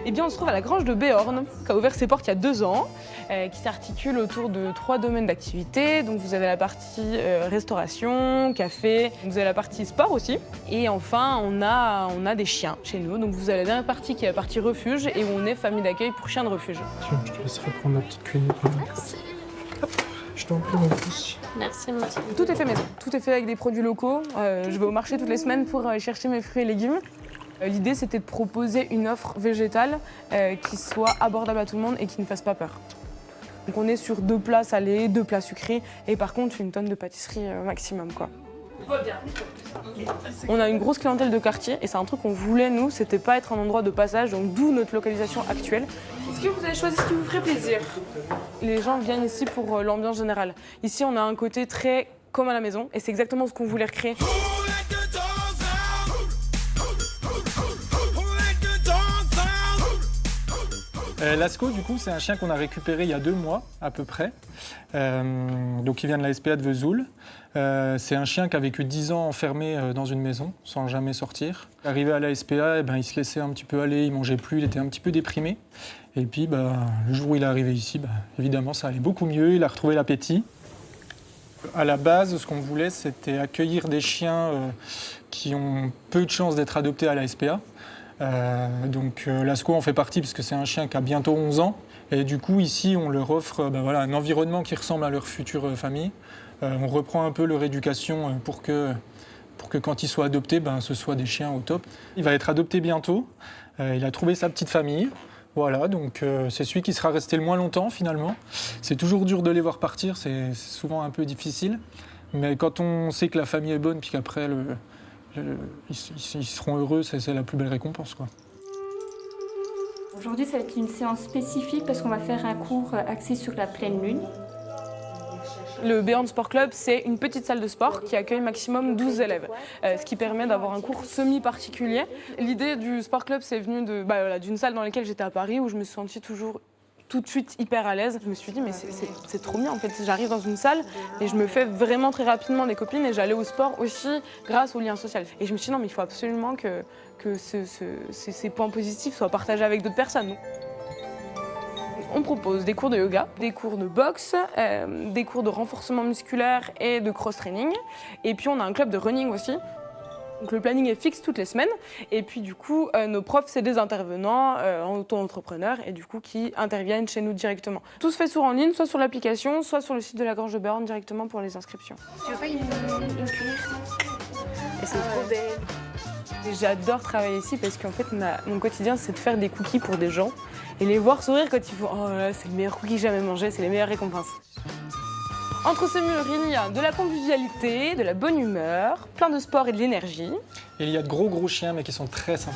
Eh bien, on se trouve à la Grange de Béorn, qui a ouvert ses portes il y a 2 ans, qui s'articule autour de 3 domaines d'activité. Donc, vous avez la partie restauration, café, vous avez la partie sport aussi. Et enfin, on a des chiens chez nous. Donc, vous avez la dernière partie qui est la partie refuge et où on est famille d'accueil pour chiens de refuge. Tiens, je te laisserai prendre la petite cueillette. Merci. Hop, je t'en prie, mon fils. Merci, monsieur. Tout est fait maison, tout est fait avec des produits locaux. Je vais au marché toutes les semaines pour aller chercher mes fruits et légumes. L'idée, c'était de proposer une offre végétale qui soit abordable à tout le monde et qui ne fasse pas peur. Donc on est sur 2 plats salés, 2 plats sucrés et par contre une tonne de pâtisserie maximum, quoi. On a une grosse clientèle de quartier et c'est un truc qu'on voulait, nous, c'était pas être un endroit de passage, donc d'où notre localisation actuelle. Est-ce que vous avez choisi ce qui vous ferait plaisir? Les gens viennent ici pour l'ambiance générale. Ici, on a un côté très comme à la maison et c'est exactement ce qu'on voulait recréer. Lasco, du coup, c'est un chien qu'on a récupéré il y a 2 mois à peu près. Donc, il vient de la SPA de Vesoul. C'est un chien qui a vécu 10 ans enfermé dans une maison sans jamais sortir. Arrivé à la SPA, il se laissait un petit peu aller, il mangeait plus, il était un petit peu déprimé. Et puis, le jour où il est arrivé ici, évidemment, ça allait beaucoup mieux. Il a retrouvé l'appétit. À la base, ce qu'on voulait, c'était accueillir des chiens qui ont peu de chances d'être adoptés à la SPA. Donc Lasco en fait partie parce que c'est un chien qui a bientôt 11 ans et du coup ici on leur offre un environnement qui ressemble à leur future famille. On reprend un peu leur éducation pour que quand ils soient adoptés, ce soit des chiens au top. Il va être adopté bientôt, il a trouvé sa petite famille. Voilà, donc c'est celui qui sera resté le moins longtemps finalement. C'est toujours dur de les voir partir, c'est souvent un peu difficile. Mais quand on sait que la famille est bonne puis qu'après ils seront heureux, c'est la plus belle récompense, quoi. Aujourd'hui, ça va être une séance spécifique parce qu'on va faire un cours axé sur la pleine lune. Le Béorn Sport Club, c'est une petite salle de sport qui accueille maximum 12 élèves, ce qui permet d'avoir un cours semi-particulier. L'idée du Sport Club, c'est venu d'une salle dans laquelle j'étais à Paris où je me suis sentie toujours tout de suite hyper à l'aise. Je me suis dit mais c'est trop bien en fait, j'arrive dans une salle et je me fais vraiment très rapidement des copines et j'allais au sport aussi grâce au lien social. Et je me suis dit non mais il faut absolument que ces points positifs soient partagés avec d'autres personnes. On propose des cours de yoga, des cours de boxe, des cours de renforcement musculaire et de cross-training. Et puis on a un club de running aussi. Donc le planning est fixe toutes les semaines et puis du coup nos profs c'est des intervenants en auto-entrepreneurs et du coup qui interviennent chez nous directement. Tout se fait soit en ligne, soit sur l'application, soit sur le site de la Grange de Béorn directement pour les inscriptions. Tu veux pas une cuillère? Et c'est trop belle. Et j'adore travailler ici parce qu'en fait mon quotidien c'est de faire des cookies pour des gens et les voir sourire quand ils font oh là c'est le meilleur cookie que j'ai jamais mangé, c'est les meilleures récompenses. Entre ces murs, il y a de la convivialité, de la bonne humeur, plein de sport et de l'énergie. Et il y a de gros chiens mais qui sont très sympas.